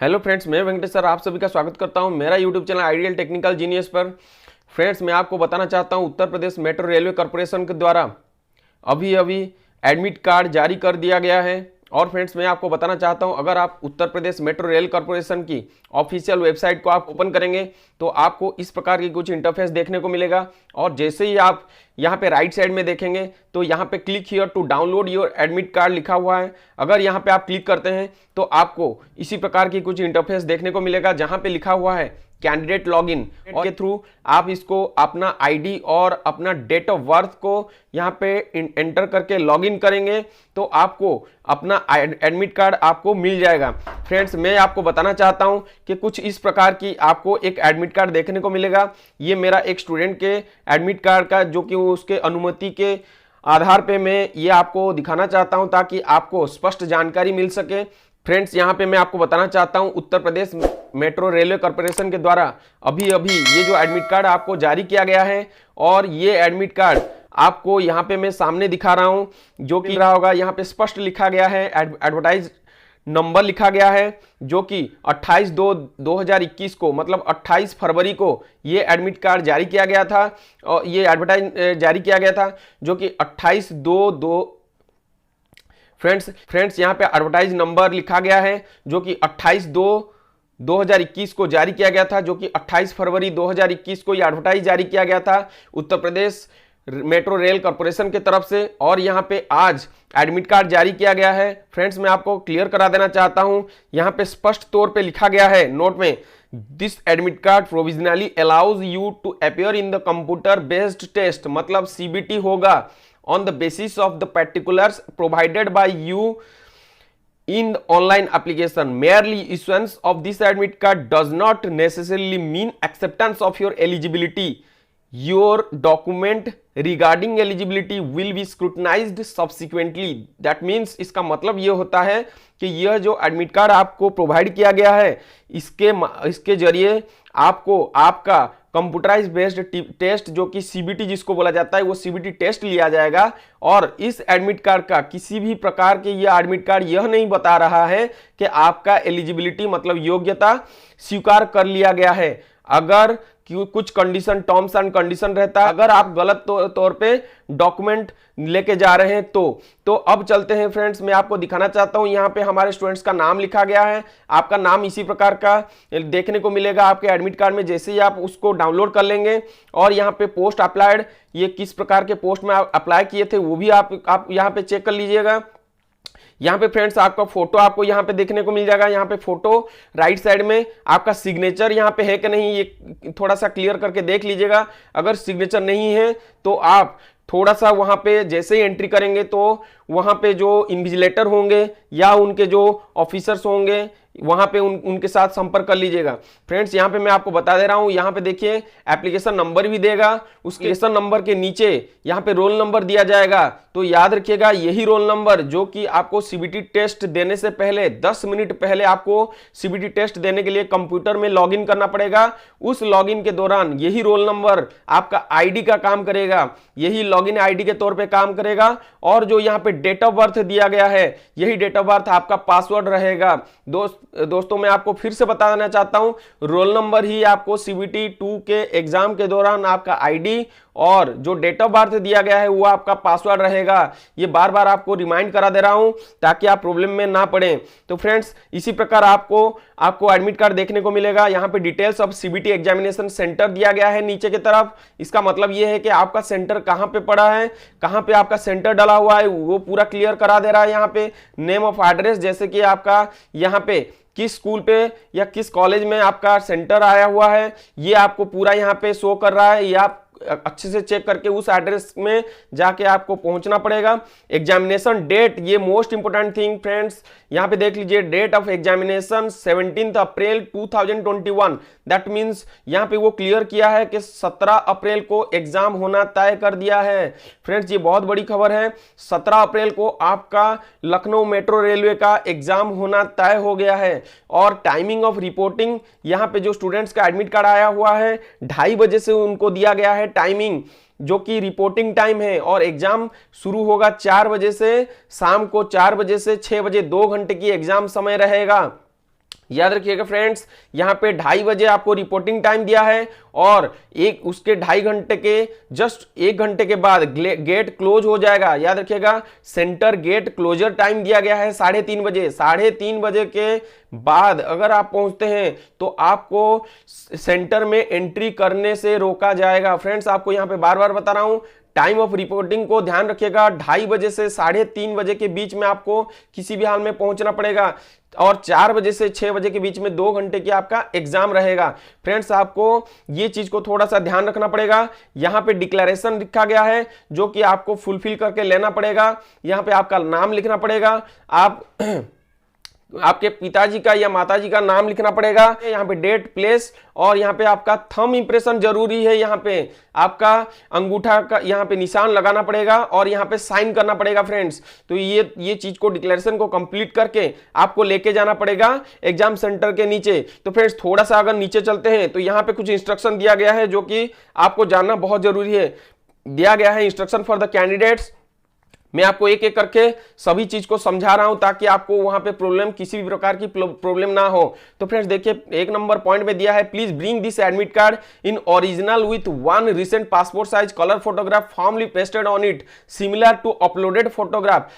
Hello friends, मैं Venkatesh sir आप सभी का स्वागत करता हूं मेरा YouTube channel ideal technical genius पर। फ्रेंड्स, मैं आपको बताना चाहता हूं Uttar Pradesh metro railway corporation के द्वारा अभी अभी एडमिट कार्ड जारी कर दिया गया है। और फ्रेंड्स, मैं आपको बताना चाहता हूं अगर आप Uttar Pradesh metro rail corporation की ऑफिशियल वेबसाइट को आप ओपन करेंगे तो आपको इस प्रकार की कुछ इंटरफेस देखने को मिलेगा। और जैसे ही आप यहाँ पे राइट साइड में देखेंगे तो यहाँ पे click here to download your admit card लिखा हुआ है। अगर यहाँ पे आप क्लिक करते हैं तो आपको इसी प्रकार की कुछ इंटरफेस देखने को मिलेगा जहाँ पे लिखा हुआ है कैंडिडेट लॉगिन के थ्रू आप इसको अपना आईडी और अपना डेट ऑफ बर्थ को यहाँ पे एंटर करके लॉगिन करेंगे तो आपको अपना एडमिट कार्ड आपको मिल जाएगा। फ्रेंड्स, मैं आपको बताना चाहता हूँ कि कुछ इस प्रकार की आपको एक एडमिट कार्ड देखने को मिलेगा। ये मेरा एक स्टूडेंट के एडमिट कार्ड का जो कि उसके अनुमति के आधार पे मैं ये आपको दिखाना चाहता हूँ ताकि आपको स्पष्ट जानकारी मिल सके। फ्रेंड्स, यहाँ पे मैं आपको बताना चाहता हूँ Uttar Pradesh metro railway corporation के द्वारा अभी अभी ये जो एडमिट कार्ड आपको जारी किया गया है और ये एडमिट कार्ड आपको यहाँ पे मैं सामने दिखा रहा हूँ जो कि रहा होगा। यहाँ पे स्पष्ट लिखा गया है, एडवर्टाइज नंबर लिखा गया है जो कि 28/2/2021 को मतलब 28 फरवरी को ये एडमिट कार्ड जारी किया गया था और ये एडवर्टाइज जारी किया गया था जो कि 28/2/2। फ्रेंड्स यहाँ पे एडवर्टाइज नंबर लिखा गया है जो कि 28/2/2021 को जारी किया गया था जो कि 28 फरवरी 2021 को ये एडवर्टाइज जारी किया गया था Uttar Pradesh metro rail corporation की तरफ से। और यहाँ पे आज एडमिट कार्ड जारी किया गया है। फ्रेंड्स, मैं आपको क्लियर करा देना चाहता हूं, यहाँ पे स्पष्ट तौर पे लिखा गया है नोट में, this admit card provisionally allows you to appear in the computer based test, मतलब सीबीटी होगा on the basis of the particulars provided by you in the online application. Merely issuance of this admit card does not necessarily mean acceptance of your eligibility. Your document regarding eligibility will be scrutinized subsequently. That means इसका मतलब ये होता है कि यह जो admit card आपको provide किया गया है इसके जरिए आपको आपका कंप्यूटराइज बेस्ड टेस्ट जो कि सीबीटी जिसको बोला जाता है वो सीबीटी टेस्ट लिया जाएगा। और इस एडमिट कार्ड का किसी भी प्रकार के ये एडमिट कार्ड यह नहीं बता रहा है कि आपका एलिजिबिलिटी मतलब योग्यता स्वीकार कर लिया गया है। अगर कुछ कंडीशन टर्म्स एंड कंडीशन रहता है, अगर आप गलत तौर पे डॉक्यूमेंट लेके जा रहे हैं तो अब चलते हैं फ्रेंड्स, मैं आपको दिखाना चाहता हूं यहाँ पे हमारे स्टूडेंट्स का नाम लिखा गया है। आपका नाम इसी प्रकार का देखने को मिलेगा आपके एडमिट कार्ड में जैसे ही आप उसको डाउनलोड कर लेंगे। और यहाँ पे पोस्ट अप्लाइड, ये किस प्रकार के पोस्ट में आप अप्लाई किए थे वो भी आप यहाँ पे चेक कर लीजिएगा। यहाँ पे फ्रेंड्स आपका फोटो आपको यहाँ पे देखने को मिल जाएगा। यहाँ पे फोटो राइट साइड में आपका सिग्नेचर यहाँ पे है कि नहीं ये थोड़ा सा क्लियर करके देख लीजिएगा। अगर सिग्नेचर नहीं है तो आप थोड़ा सा वहां पे जैसे ही एंट्री करेंगे तो वहां पे जो इन्विजिलेटर होंगे या उनके जो ऑफिसर्स होंगे वहां पे उनके साथ संपर्क कर लीजिएगा। फ्रेंड्स, यहाँ पे मैं आपको बता दे रहा हूं, यहाँ पे देखिए एप्लीकेशन नंबर भी देगा, उस एप्लीकेशन नंबर के नीचे यहाँ पे रोल नंबर दिया जाएगा। तो याद रखिएगा यही रोल नंबर जो कि आपको सीबीटी टेस्ट देने से पहले 10 मिनट पहले आपको सीबीटी टेस्ट देने के लिए कंप्यूटर में लॉगिन करना पड़ेगा। उस लॉगिन के दौरान यही रोल नंबर आपका आईडी का काम करेगा, यही लॉगिन आईडी के तौर पे काम करेगा। और जो यहाँ पे डेट ऑफ बर्थ दिया गया है यही डेट ऑफ बर्थ आपका पासवर्ड रहेगा। दोस्तों, मैं आपको फिर से बता देना चाहता हूं, रोल नंबर ही आपको सीबीटी 2 के एग्जाम के दौरान आपका आईडी और जो डेट ऑफ बर्थ दिया गया है वो आपका पासवर्ड रहेगा। ये बार बार आपको रिमाइंड करा दे रहा हूं ताकि आप प्रॉब्लम में ना पड़े। तो फ्रेंड्स, इसी प्रकार आपको एडमिट कार्ड देखने को मिलेगा। यहाँ पे details of CBT examination centre दिया गया है नीचे की तरफ। इसका मतलब ये है कि आपका सेंटर कहाँ पे पड़ा है, कहाँ पे आपका सेंटर डला हुआ है वो पूरा क्लियर करा दे रहा है। यहाँ पे नेम ऑफ एड्रेस, जैसे कि आपका यहाँ पे किस स्कूल पे या किस कॉलेज में आपका सेंटर आया हुआ है ये आपको पूरा यहाँ पे शो कर रहा है। ये आप अच्छे से चेक करके उस एड्रेस में जाके आपको पहुंचना पड़ेगा। एग्जामिनेशन डेट, ये मोस्ट इंपोर्टेंट थिंग फ्रेंड्स, यहाँ पे देख लीजिए date of examination 17 April 2021। That means यहाँ पे वो क्लियर किया है कि 17 अप्रैल को एग्जाम होना तय कर दिया है। फ्रेंड्स, ये बहुत बड़ी खबर है, 17 अप्रैल को आपका लखनऊ मेट्रो रेलवे का एग्जाम होना तय हो गया है। और टाइमिंग ऑफ रिपोर्टिंग, यहाँ पे जो स्टूडेंट्स का एडमिट कार्ड आया हुआ है 2:30 बजे से उनको दिया गया है टाइमिंग जो कि रिपोर्टिंग टाइम है। और एग्जाम शुरू होगा 4 बजे से, शाम को 4 बजे से 6 बजे 2 घंटे की एग्जाम समय रहेगा। याद रखिएगा फ्रेंड्स, यहाँ पे 2:30 बजे आपको रिपोर्टिंग टाइम दिया है और उसके 2.5 घंटे के जस्ट 1 घंटे के बाद गेट क्लोज हो जाएगा। याद रखिएगा, सेंटर गेट क्लोजर टाइम दिया गया है 3:30 बजे। 3:30 बजे के बाद अगर आप पहुंचते हैं तो आपको सेंटर में एंट्री करने से रोका जाएगा। फ्रेंड्स, आपको यहाँ पे बार बार बता रहा हूं, टाइम ऑफ रिपोर्टिंग को ध्यान रखिएगा। 2:30 बजे से 3:30 बजे के बीच में आपको किसी भी हाल में पहुंचना पड़ेगा और 4 बजे से 6 बजे के बीच में 2 घंटे की आपका एग्जाम रहेगा। फ्रेंड्स, आपको ये चीज को थोड़ा सा ध्यान रखना पड़ेगा। यहाँ पे डिक्लेरेशन लिखा गया है जो कि आपको फुलफिल करके लेना पड़ेगा। यहाँ पे आपका नाम लिखना पड़ेगा, आपके पिताजी का या माताजी का नाम लिखना पड़ेगा, यहाँ पे डेट, प्लेस और यहाँ पे आपका थंब इंप्रेशन जरूरी है। यहाँ पे आपका अंगूठा का यहाँ पे निशान लगाना पड़ेगा और यहाँ पे साइन करना पड़ेगा। फ्रेंड्स, तो ये चीज को, डिक्लेरेशन को कंप्लीट करके आपको लेके जाना पड़ेगा एग्जाम सेंटर के नीचे। तो फ्रेंड्स, थोड़ा सा अगर नीचे चलते हैं तो यहाँ पे कुछ इंस्ट्रक्शन दिया गया है जो कि आपको जानना बहुत जरूरी है। दिया गया है इंस्ट्रक्शन फॉर द कैंडिडेट्स। मैं आपको एक एक करके सभी चीज को समझा रहा हूं ताकि आपको वहां पे किसी भी प्रकार की प्रॉब्लम ना हो। तो फ्रेंड्स देखिए, 1 नंबर पॉइंट में दिया है, please bring this admit card in original with 1 recent passport size colour photograph formally pasted on it similar to uploaded photograph.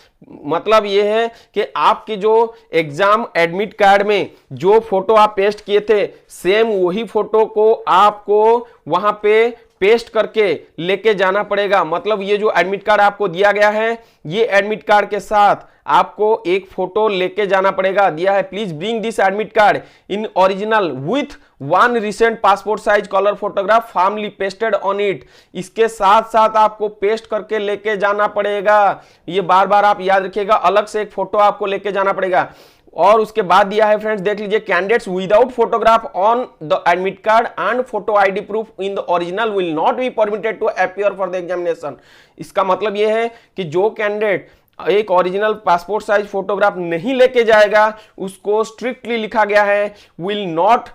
मतलब ये है कि आपके जो एग्जाम एडमिट कार्ड में जो फोटो आप पेस्ट किए थे, सेम वही फोटो को आपको वहां पे पेस्ट करके लेके जाना पड़ेगा। मतलब ये जो एडमिट कार्ड आपको दिया गया है, ये एडमिट कार्ड के साथ आपको एक फोटो लेके जाना पड़ेगा। दिया है, please bring this admit card in original with 1 recent passport size colour photograph formally pasted on it. इसके साथ साथ आपको पेस्ट करके लेके जाना पड़ेगा। ये बार बार आप याद रखिएगा, अलग से एक फोटो आपको लेके जाना पड़ेगा। और उसके बाद दिया है फ्रेंड्स, देख लीजिए, candidates without photograph on the admit card and photo ID proof in the original will not be permitted to appear for the examination. इसका मतलब यह है कि जो कैंडिडेट एक ओरिजिनल पासपोर्ट साइज फोटोग्राफ नहीं लेके जाएगा, उसको स्ट्रिक्टली लिखा गया है will not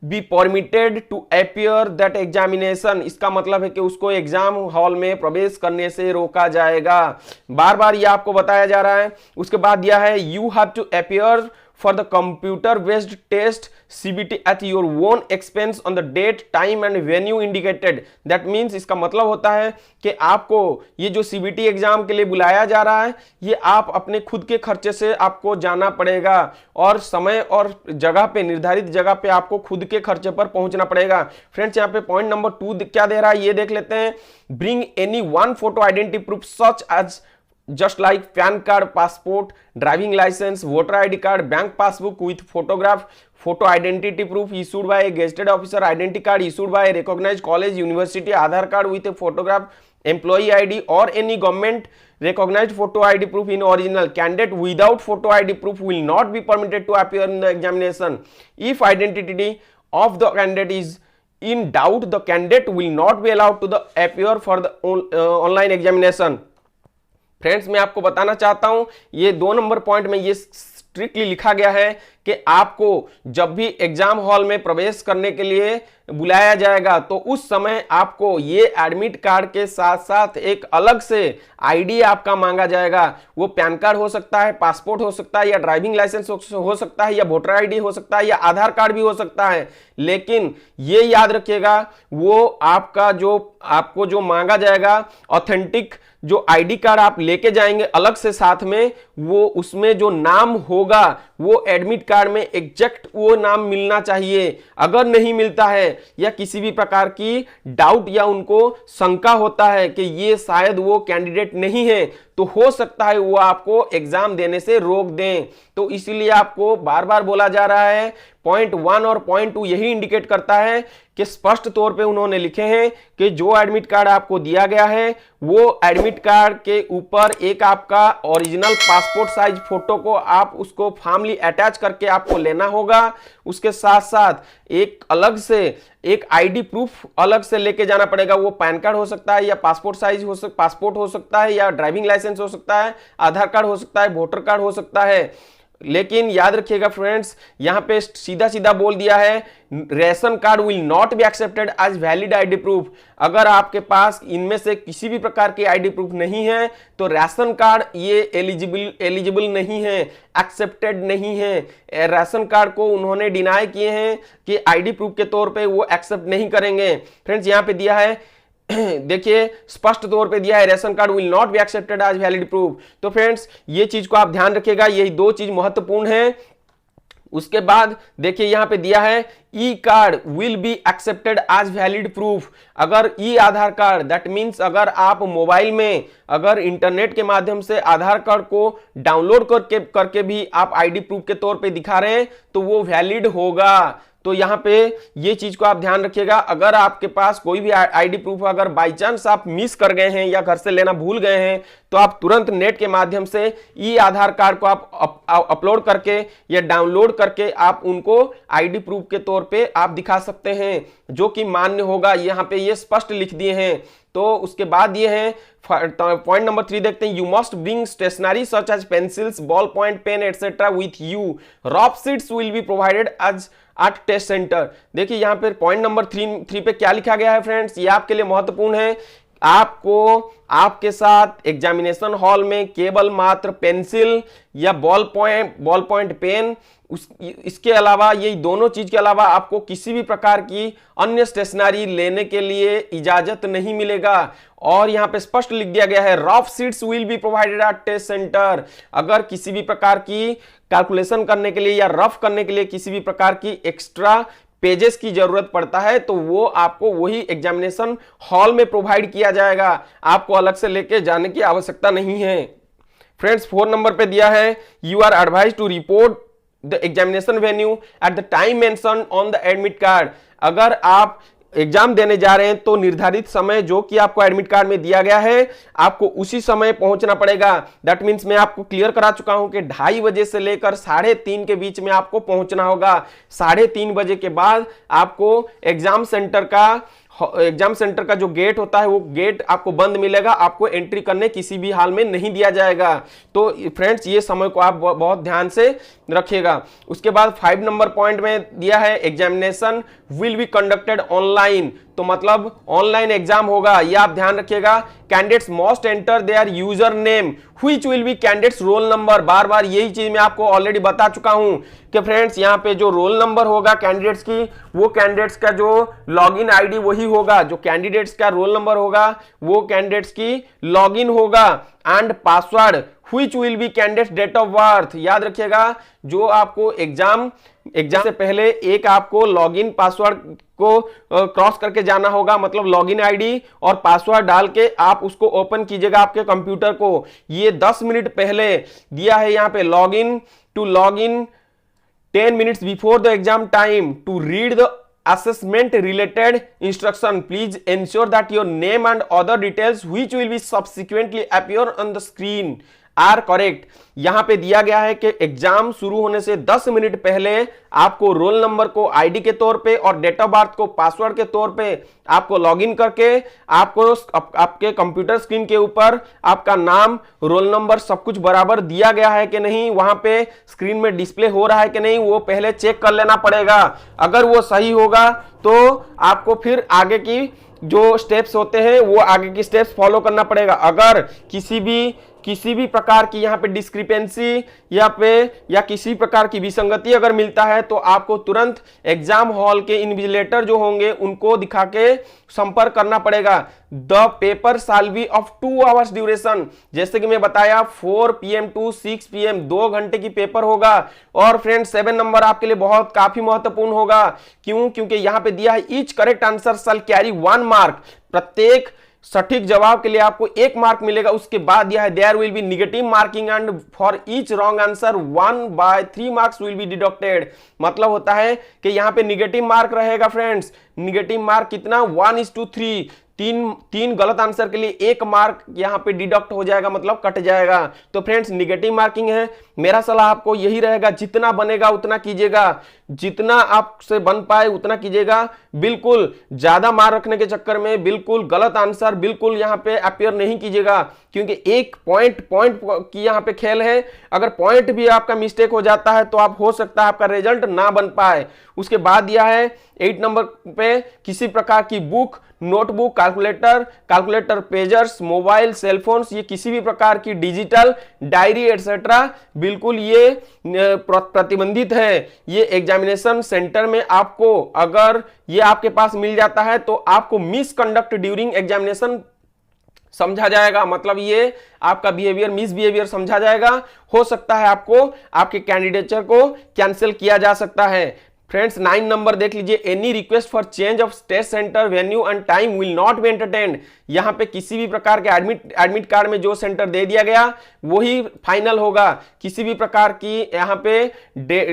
be permitted to appear that examination. इसका मतलब है कि उसको एग्जाम हॉल में प्रवेश करने से रोका जाएगा। बार बार ये आपको बताया जा रहा है। उसके बाद दिया है, you have to appear for the computer based test CBT at your own expense on the date, time and venue indicated। that means इसका मतलब होता है कि आपको ये जो CBT एग्जाम के लिए बुलाया जा रहा है, ये आप अपने खुद के खर्चे से आपको जाना पड़ेगा और समय और जगह पे, निर्धारित जगह पे आपको खुद के खर्चे पर पहुंचना पड़ेगा। फ्रेंड्स, यहाँ पे पॉइंट नंबर 2 क्या दे रहा है ये देख लेते हैं। Bring any 1 photo identity proof such as just like PAN card, passport, driving license, voter ID card, bank passbook with photograph, photo identity proof issued by a gazetted officer, identity card issued by a recognized college, university, Aadhaar card with a photograph, employee ID or any government recognized photo ID proof in original। candidate without photo ID proof will not be permitted to appear in the examination। if identity of the candidate is in doubt, the candidate will not be allowed to the appear for the online examination। Friends, मैं आपको बताना चाहता हूं, ये 2 number point में ये strictly लिखा गया है कि आपको जब भी एग्जाम हॉल में प्रवेश करने के लिए बुलाया जाएगा तो उस समय आपको ये एडमिट कार्ड के साथ साथ एक अलग से आईडी आपका मांगा जाएगा। वो पैन कार्ड हो सकता है, पासपोर्ट हो सकता है, या ड्राइविंग लाइसेंस हो सकता है, या वोटर आईडी हो सकता है, या आधार कार्ड भी हो सकता है। लेकिन ये याद रखिएगा, वो आपको जो मांगा जाएगा, ऑथेंटिक जो आईडी कार्ड आप लेके जाएंगे अलग से साथ में, वो उसमें जो नाम होगा वो एडमिट कार्ड में एग्जैक्ट वो नाम मिलना चाहिए। अगर नहीं मिलता है या किसी भी प्रकार की डाउट या उनको शंका होता है कि ये शायद वो कैंडिडेट नहीं है, तो हो सकता है वो आपको एग्जाम देने से रोक दें। तो इसीलिए आपको बार बार बोला जा रहा है, पॉइंट 1 और पॉइंट 2 यही इंडिकेट करता है कि स्पष्ट तौर पे उन्होंने लिखे हैं कि जो एडमिट कार्ड आपको दिया गया है, वो एडमिट कार्ड के ऊपर एक आपका ओरिजिनल पासपोर्ट साइज फोटो को आप उसको फॉर्मली अटैच करके आपको लेना होगा। उसके साथ साथ एक अलग से एक आईडी प्रूफ अलग से लेके जाना पड़ेगा। वो पैन कार्ड हो सकता है, या पासपोर्ट साइज पासपोर्ट हो सकता है, या ड्राइविंग लाइसेंस हो सकता है, आधार कार्ड हो सकता है, वोटर कार्ड हो सकता है। लेकिन याद रखिएगा फ्रेंड्स, यहां पे सीधा सीधा बोल दिया है ration card will not be accepted as valid ID proof. अगर आपके पास इनमें से किसी भी प्रकार की आईडी प्रूफ नहीं है तो राशन कार्ड ये एलिजिबल नहीं है, एक्सेप्टेड नहीं है। राशन कार्ड को उन्होंने डिनाई किए हैं कि आईडी प्रूफ के तौर पे वो एक्सेप्ट नहीं करेंगे। फ्रेंड्स यहां पे दिया है देखिए स्पष्ट तौर पे दिया है ration card will not be accepted as valid proof. तो फ्रेंड्स ये चीज को आप ध्यान रखिएगा, यही दो चीज महत्वपूर्ण है। उसके बाद देखिए यहां पे दिया है e card will be accepted as valid proof. अगर e Aadhaar card that means अगर आप मोबाइल में अगर इंटरनेट के माध्यम से आधार कार्ड को डाउनलोड करके भी आप आईडी प्रूफ के तौर पे दिखा रहे हैं तो वो वैलिड होगा। तो यहां पे ये चीज को आप ध्यान रखिएगा, अगर आपके पास कोई भी आईडी प्रूफ अगर बाई चांस आप मिस कर गए हैं या घर से लेना भूल गए हैं तो आप तुरंत नेट के माध्यम से ई आधार कार्ड को आप अपलोड करके या डाउनलोड करके आप उनको आईडी प्रूफ के तौर पे आप दिखा सकते हैं, जो कि मान्य होगा। यहां पे ये स्पष्ट लिख दिए हैं। तो उसके बाद ये है पॉइंट नंबर 3 देखते हैं, you must bring stationery such as pencils, ball point, pen etcetera with you. Rough sheets will be provided as at test centre. देखिए यहां पे पॉइंट नंबर 3 पे क्या लिखा गया है फ्रेंड्स, ये आपके लिए महत्वपूर्ण है। आपको आपके साथ एग्जामिनेशन हॉल में केवल मात्र पेंसिल या बॉल पॉइंट पेन, इसके अलावा ये दोनों चीज के अलावा आपको किसी भी प्रकार की अन्य स्टेशनरी लेने के लिए इजाजत नहीं मिलेगा। और यहां पे स्पष्ट लिख दिया गया है rough sheets will be provided at test centre. अगर किसी भी प्रकार की कैलकुलेशन करने के लिए या रफ करने के लिए किसी भी प्रकार की एक्स्ट्रा पेजेस की जरूरत पड़ता है तो वो आपको वही एग्जामिनेशन हॉल में प्रोवाइड किया जाएगा, आपको अलग से लेके जाने की आवश्यकता नहीं है। फ्रेंड्स 4 नंबर पे दिया है you are advise to report the examination venue at the time mention on the admit card. अगर आप एग्जाम देने जा रहे हैं तो निर्धारित समय जो कि आपको एडमिट कार्ड में दिया गया है आपको उसी समय पहुंचना पड़ेगा। दैट मींस मैं आपको क्लियर करा चुका हूं कि 2:30 बजे से लेकर 3:30 के बीच में आपको पहुंचना होगा। 3:30 बजे के बाद आपको एग्जाम सेंटर का जो गेट होता है वो गेट आपको बंद मिलेगा, आपको एंट्री करने किसी भी हाल में नहीं दिया जाएगा। तो फ्रेंड्स ये समय को आप बहुत ध्यान से रखिएगा। उसके बाद 5 नंबर पॉइंट में दिया है examination will be conducted online. तो मतलब ऑनलाइन एग्जाम होगा, ये आप ध्यान रखिएगा। Candidates must enter their user name which will be candidates roll number. बार बार यही चीज मैं आपको ऑलरेडी बता चुका हूं कि फ्रेंड्स यहाँ पे जो रोल नंबर होगा कैंडिडेट्स की, वो कैंडिडेट्स का जो लॉगिन आईडी वही होगा, जो कैंडिडेट्स का रोल नंबर होगा वो कैंडिडेट्स की लॉगिन होगा। And password which will be candidates date of birth. याद रखिएगा जो आपको एग्जाम से पहले एक आपको लॉगिन पासवर्ड को क्रॉस करके जाना होगा, मतलब लॉगिन आईडी और पासवर्ड डाल के आप उसको ओपन कीजिएगा आपके कंप्यूटर को। ये 10 मिनट पहले दिया है यहाँ पे login 10 minutes before the exam time to read the assessment related instruction. Please ensure that your name and other details which will be subsequently appear on the screen are correct. यहां पे दिया गया है कि एग्जाम शुरू होने से 10 minute पहले आपको रोल नंबर को आईडी के तौर पे और डेट ऑफ बर्थ को पासवर्ड के तौर पे आपको लॉगिन करके आपको आपके कंप्यूटर स्क्रीन के ऊपर आपका नाम, रोल नंबर सब कुछ बराबर दिया गया है कि नहीं, वहां पे स्क्रीन में डिस्प्ले हो रहा है कि नहीं, वो पहले चेक कर लेना पड़ेगा। अगर वो सही होगा तो आपको फिर आगे की जो स्टेप्स होते हैं वो आगे की स्टेप्स फॉलो करना पड़ेगा। अगर किसी भी प्रकार की यहाँ पे डिस्क्रिपेंसी या किसी प्रकार की विसंगति अगर मिलता है तो आपको तुरंत एग्जाम हॉल के इन्विजिलेटर जो होंगे उनको दिखा के संपर्क करना पड़ेगा। The paper shall be of 2 hours duration. जैसे कि मैं बताया 4 PM to 6 PM 2 घंटे की पेपर होगा। और फ्रेंड 7 नंबर आपके लिए काफी महत्वपूर्ण होगा। क्योंकि यहाँ पे दिया है ईच करेक्ट आंसर शैल कैरी 1 मार्क। प्रत्येक सटीक जवाब के लिए आपको 1 मार्क मिलेगा। उसके बाद यह है there will be negative marking and for each wrong answer 1/3 marks will be deducted. मतलब होता है कि यहाँ पे नेगेटिव मार्क रहेगा फ्रेंड्स। नेगेटिव मार्क कितना 1:3। तीन गलत आंसर के लिए 1 मार्क यहाँ पे डिडक्ट हो जाएगा, मतलब कट जाएगा। तो फ्रेंड्स नेगेटिव मार्किंग है। मेरा सलाह आपको यही रहेगा जितना बनेगा उतना कीजिएगा। जितना आपसे बन पाए उतना कीजिएगा। बिल्कुल ज्यादा मार रखने के चक्कर में बिल्कुल गलत आंसर बिल्कुल यहां पे अपियर नहीं कीजिएगा, क्योंकि एक पॉइंट की यहां पे खेल है। अगर पॉइंट भी आपका मिस्टेक हो जाता है तो आप हो सकता है आपका रिजल्ट ना बन पाए। उसके बाद दिया है 8 नंबर पे, किसी प्रकार की book, notebook, calculator, pagers, mobile, cellphones, ये किसी भी प्रकार की डिजिटल डायरी एटसेट्रा बिल्कुल ये प्रतिबंधित है। ये एग्जामिनेशन सेंटर में आपको अगर ये आपके पास मिल जाता है तो आपको मिसकंडक्ट ड्यूरिंग एग्जामिनेशन समझा जाएगा, मतलब ये आपका बिहेवियर मिसबिहेवियर समझा जाएगा। हो सकता है आपको आपके कैंडिडेचर को कैंसिल किया जा सकता है। फ्रेंड्स 9 नंबर देख लीजिए, any request for change of test centre venue and time will not be entertained. यहां पे किसी भी प्रकार के एडमिट कार्ड में जो सेंटर दे दिया गया वही फाइनल होगा। किसी भी प्रकार की यहां पे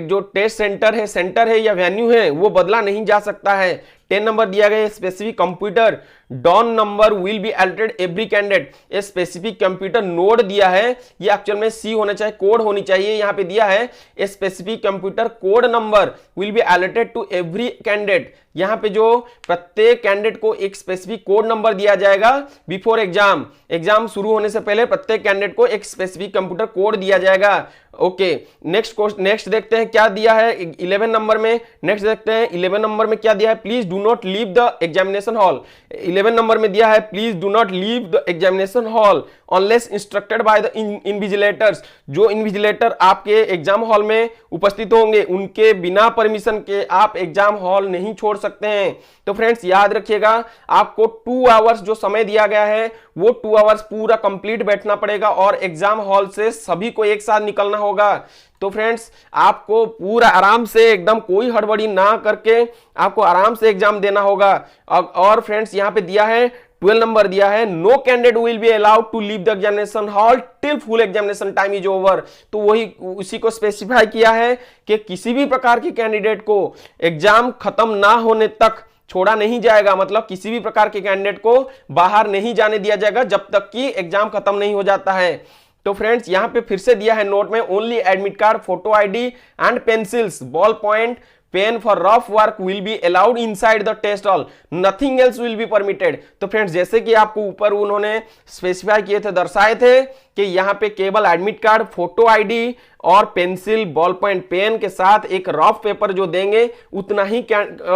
जो टेस्ट सेंटर है या वेन्यू है वो बदला नहीं जा सकता है। 10 नंबर दिया गया, specific computer don number will be allocated every candidate. ये स्पेसिफिक कंप्यूटर नोड दिया है, ये एक्चुअल में सी होना चाहिए, कोड होनी चाहिए। यहां पे दिया है specific computer code number will be allocated to every candidate. यहां पे जो प्रत्येक कैंडिडेट को एक स्पेसिफिक कोड नंबर दिया जाएगा बिफोर एग्जाम शुरू होने से पहले प्रत्येक कैंडिडेट को एक स्पेसिफिक कंप्यूटर कोड दिया जाएगा। ओके, नेक्स्ट देखते हैं क्या दिया है 11 नंबर में। नेक्स्ट देखते हैं 11 नंबर में क्या दिया है, please do not leave the examination hall. 11 number में दिया है, please do not leave the examination hall unless instructed by the invigilators. जो इन्विजिलेटर आपके एग्जाम हॉल में उपस्थित होंगे उनके बिना परमिशन के आप एग्जाम हॉल नहीं छोड़ सकते हैं। तो फ्रेंड्स याद रखिएगा, आपको 2 आवर्स जो समय दिया गया है वो 2 आवर्स पूरा कंप्लीट बैठना पड़ेगा और एग्जाम हॉल से सभी को एक साथ निकलना होगा। तो फ्रेंड्स आपको पूरा आराम से एकदम कोई हड़बड़ी ना करके आपको आराम से एग्जाम देना होगा। और फ्रेंड्स यहां पे दिया है 12 नंबर दिया है, no candidate will be allowed to leave the examination hall till full examination time is over. तो वही उसी को स्पेसिफाई किया है कि किसी भी प्रकार की कैंडिडेट को एग्जाम खत्म ना होने तक छोड़ा नहीं जाएगा, मतलब किसी भी प्रकार के कैंडिडेट को बाहर नहीं जाने दिया जाएगा जब तक कि एग्जाम खत्म नहीं हो जाता है। तो फ्रेंड्स यहां पे फिर से दिया है नोट में, only admit card, photo ID and pencils, ball point, pen for rough work will be allowed inside the test hall, nothing else will be permitted. तो फ्रेंड्स जैसे कि आपको ऊपर उन्होंने स्पेसिफाई किए थे, दर्शाए थे कि यहां पे केवल एडमिट कार्ड, फोटो आईडी और पेंसिल, बॉल पॉइंट, पेन के साथ एक रफ पेपर जो देंगे उतना ही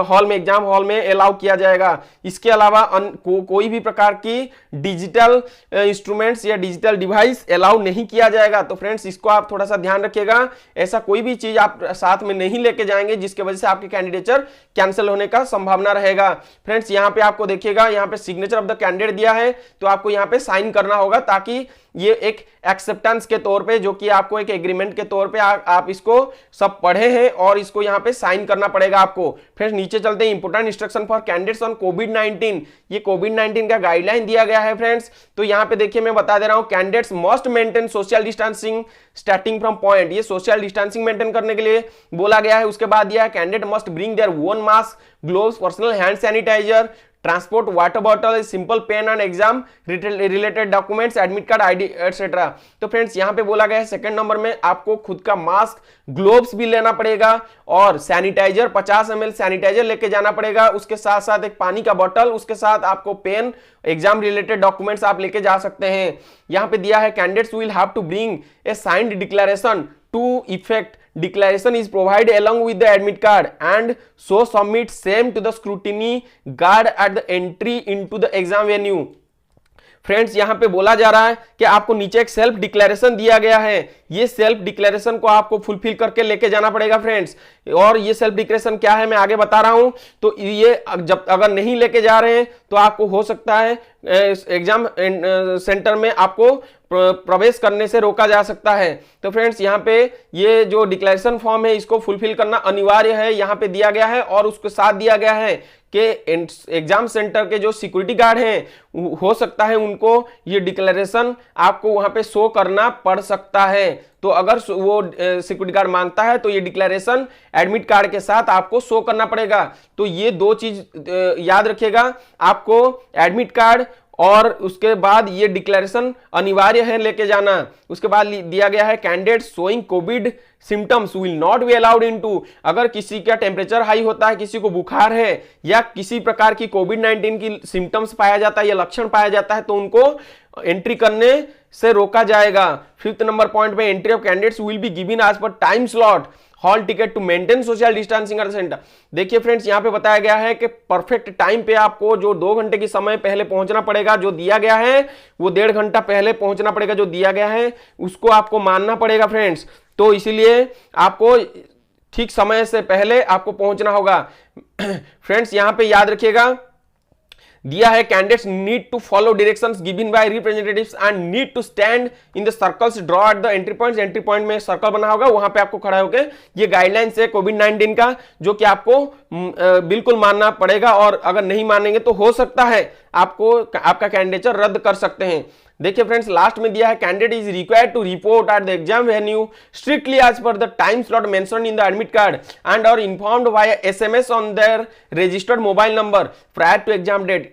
हॉल में एग्जाम हॉल में अलाउ किया जाएगा। इसके अलावा कोई भी प्रकार की डिजिटल इंस्ट्रूमेंट्स या डिजिटल डिवाइस अलाउ नहीं किया जाएगा। तो फ्रेंड्स इसको आप थोड़ा सा ध्यान रखिएगा, ऐसा कोई भी चीज आप साथ में नहीं लेके जाएंगे जिसके वजह से आपके कैंडिडेचर कैंसिल होने का संभावना रहेगा। फ्रेंड्स यहाँ पे आपको देखिएगा, यहाँ पे सिग्नेचर ऑफ द कैंडिडेट दिया है तो आपको यहाँ पे साइन करना होगा ताकि ये एक एक्सेप्टेंस के तौर पे, जो कि आपको एक एग्रीमेंट के तौर पे आप इसको सब पढ़े हैं और इसको यहाँ पे साइन करना पड़ेगा आपको। फिर नीचे चलते हैं, important instruction for candidates on कोविड-19। ये कोविड-19 का गाइडलाइन दिया गया है फ्रेंड्स। तो यहाँ पे देखिए मैं बता दे रहा हूँ, candidates must maintain social distancing starting from point. ये सोशल डिस्टेंसिंग मेंटेन करने के लिए बोला गया है। उसके बाद दिया है, candidate must bring their own mask, gloves, personal hand sanitizer, transport water bottle, simple pen and exam related documents, admit card, ID etcetera. तो फ्रेंड्स यहां पे बोला गया है सेकंड नंबर में आपको खुद का मास्क, ग्लोव्स भी लेना पड़ेगा और सैनिटाइजर 50 ml सैनिटाइजर लेके जाना पड़ेगा। उसके साथ साथ एक पानी का बोतल, उसके साथ आपको पेन, एग्जाम रिलेटेड डॉक्यूमेंट्स आप लेके जा सकते हैं। यहां पे दिया है, candidates will have to bring a signed declaration to effect. Declaration is provided along with the admit card and so submit same to the scrutiny guard at the entry into the exam venue. Friends यहां पे बोला जा रहा है कि आपको नीचे एक सेल्फ डिक्लेरेशन दिया गया है, ये सेल्फ डिक्लेरेशन को आपको फुलफिल करके लेके जाना पड़ेगा फ्रेंड्स। और ये सेल्फ डिक्लेरेशन क्या है मैं आगे बता रहा हूं। तो ये जब अगर नहीं लेके जा रहे हैं तो आपको हो सकता है एग्जाम सेंटर में आपको प्रवेश करने से रोका जा सकता है। तो फ्रेंड्स यहाँ पे ये जो डिक्लेरेशन फॉर्म है इसको फुलफिल करना अनिवार्य है, यहाँ पे दिया गया है। और उसके साथ दिया गया है कि एग्जाम सेंटर के जो सिक्योरिटी गार्ड हैं हो सकता है उनको ये डिक्लेरेशन आपको वहां पे शो करना पड़ सकता है। तो अगर वो सिक्योरिटी गार्ड मांगता है तो ये डिक्लेरेशन एडमिट कार्ड के साथ आपको शो करना पड़ेगा। तो ये दो चीज याद रखिएगा, आपको एडमिट कार्ड और उसके बाद ये डिक्लेरेशन अनिवार्य है लेके जाना। उसके बाद दिया गया है candidate showing Covid symptoms will not be allowed into, अगर किसी का टेम्परेचर हाई होता है, किसी को बुखार है या किसी प्रकार की कोविड-19 की सिम्टम्स पाया जाता है या लक्षण पाया जाता है तो उनको एंट्री करने से रोका जाएगा। 5th नंबर पॉइंट में entry of candidates will be given as per time slot hall ticket to maintain social distancing at the centre. देखिए फ्रेंड्स, यहां पे बताया गया है कि परफेक्ट टाइम पे आपको जो 2 घंटे की समय पहले पहुंचना पड़ेगा, जो दिया गया है वो 1.5 घंटा पहले पहुंचना पड़ेगा, जो दिया गया है उसको आपको मानना पड़ेगा फ्रेंड्स। तो इसीलिए आपको ठीक समय से पहले आपको पहुंचना होगा। फ्रेंड्स यहां पे याद रखिएगा, दिया है candidates need to follow directions given by representatives and need to stand in the circles draw at the entry points. Entry point में सर्कल बना होगा, वहां पे आपको खड़ा होकर ये गाइडलाइंस है कोविड-19 का, जो कि आपको बिल्कुल मानना पड़ेगा, और अगर नहीं मानेंगे तो हो सकता है आपका कैंडिडेचर रद्द कर सकते हैं। देखिए फ्रेंड्स, लास्ट में दिया है candidate is required to report at the exam venue strictly as per the time slot mentioned in the admit card and are informed via SMS on their registered mobile number prior to exam date.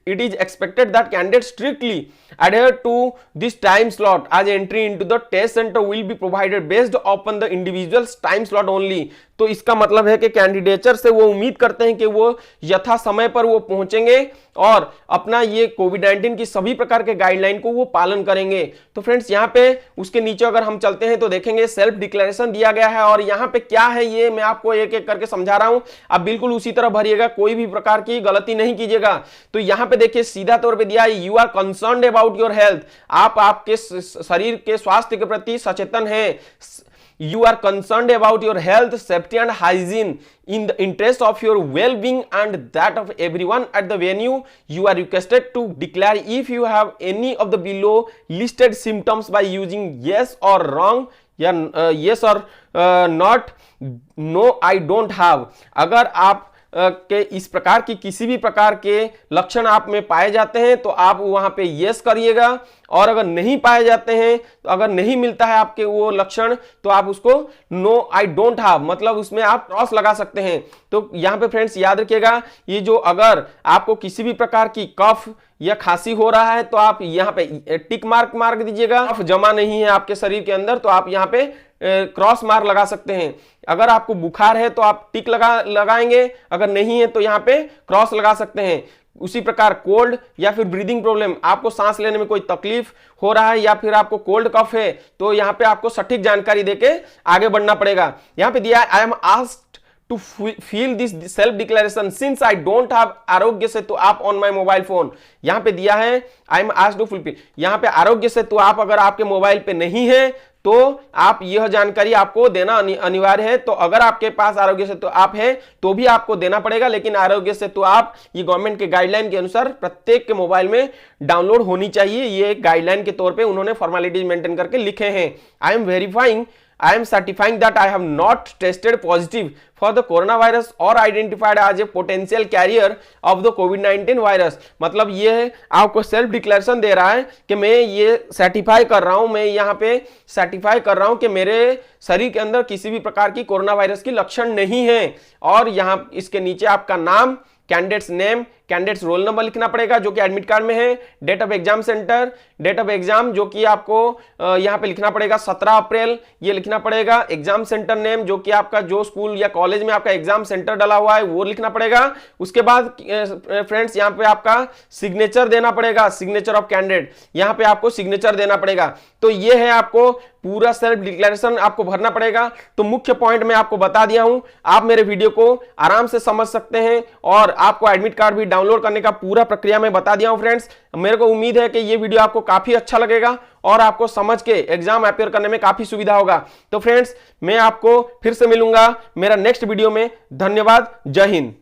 It is expected that candidates strictly adhere to this time slot as entry into the test center will be provided based upon the individual's time slot only। तो इसका मतलब है कि candidature से वो उम्मीद करते हैं कि वो यथा समय पर वो पहुंचेंगे और अपना ये कोविड-19 की सभी प्रकार के गाइडलाइन को वो पालन करेंगे। तो फ्रेंड्स यहाँ पे उसके नीचे अगर हम चलते हैं तो देखेंगे सेल्फ डिक्लेरेशन दिया गया है, और यहाँ पे क्या है ये मैं आपको एक एक करके समझा रहा हूं, आप बिल्कुल उसी तरह भरिएगा, कोई भी प्रकार की गलती नहीं कीजिएगा। तो यहाँ पे देखिए सीधा तौर पे दिया है you are concerned about your health, आप आपके शरीर के स्वास्थ्य के प्रति सचेतन हैं। You are concerned about your health, safety and hygiene in the interest of your well-being and that of everyone at the venue. You are requested to declare if you have any of the below listed symptoms by using yes or wrong या yes or not, no I don't have। अगर आप के इस प्रकार की किसी भी प्रकार के लक्षण आप में पाए जाते हैं तो आप वहां पे यस करिएगा, और अगर नहीं पाए जाते हैं तो अगर नहीं मिलता है आपके वो लक्षण तो आप उसको नो आई डोंट हैव, मतलब उसमें आप क्रॉस लगा सकते हैं। तो यहाँ पे फ्रेंड्स याद रखिएगा, ये जो अगर आपको किसी भी प्रकार की कफ या खांसी हो रहा है तो आप यहाँ पे टिक मार्क दीजिएगा। कफ जमा नहीं है आपके शरीर के अंदर तो आप यहाँ पे क्रॉस मार्क लगा सकते हैं। अगर आपको बुखार है तो आप टिक लगाएंगे, अगर नहीं है तो यहाँ पे क्रॉस लगा सकते हैं। उसी प्रकार कोल्ड या फिर ब्रीदिंग प्रॉब्लम, आपको सांस लेने में कोई तकलीफ हो रहा है या फिर आपको कोल्ड कफ है तो यहाँ पे आपको सटीक जानकारी देके आगे बढ़ना पड़ेगा। यहाँ पे दिया है I am asked to fill this self declaration since I don't have Aarogya Setu app on my mobile phone. यहाँ पे दिया है I am asked to fulfil, यहाँ पे आरोग्य सेतु ऐप अगर आपके मोबाइल पे नहीं है तो आप यह जानकारी आपको देना अनिवार्य है। तो अगर आपके पास आरोग्य सेतु ऐप है तो भी आपको देना पड़ेगा, लेकिन आरोग्य सेतु ऐप ये गवर्नमेंट के गाइडलाइन के अनुसार प्रत्येक के मोबाइल में डाउनलोड होनी चाहिए। ये गाइडलाइन के तौर पे उन्होंने फॉर्मेलिटीज मेंटेन करके लिखे हैं। I am certifying that I have not tested positive for the coronavirus or identified as a potential carrier of the COVID-19 virus. मतलब ये है आपको सेल्फ डिक्लेरेशन दे रहा है कि मैं ये सर्टिफाई कर रहा हूं, मैं यहाँ पे सर्टिफाई कर रहा हूं कि मेरे शरीर के अंदर किसी भी प्रकार की कोरोना वायरस की लक्षण नहीं है। और यहाँ इसके नीचे आपका नाम, candidates name, candidates roll number लिखना पड़ेगा जो कि एडमिट कार्ड में है, date of exam centre, date of exam जो कि आपको यहाँ पे लिखना पड़ेगा 17 अप्रैल, ये लिखना पड़ेगा। एग्जाम सेंटर नेम जो कि आपका जो स्कूल या कॉलेज में आपका एग्जाम सेंटर डाला हुआ है वो लिखना पड़ेगा। उसके बाद फ्रेंड्स यहाँ पे आपका सिग्नेचर देना पड़ेगा, सिग्नेचर ऑफ कैंडिडेट, यहाँ पे आपको सिग्नेचर देना पड़ेगा। तो ये है आपको पूरा सेल्फ डिक्लेरेशन आपको भरना पड़ेगा। तो मुख्य पॉइंट मैं आपको बता दिया हूं, आप मेरे वीडियो को आराम से समझ सकते हैं और आपको एडमिट कार्ड भी डाउनलोड करने का पूरा प्रक्रिया मैं बता दिया हूं फ्रेंड्स। मेरे को उम्मीद है कि ये वीडियो आपको काफी अच्छा लगेगा और आपको समझ के एग्जाम अपेयर करने में काफी सुविधा होगा। तो फ्रेंड्स मैं आपको फिर से मिलूंगा मेरा नेक्स्ट वीडियो में। धन्यवाद, जय हिंद।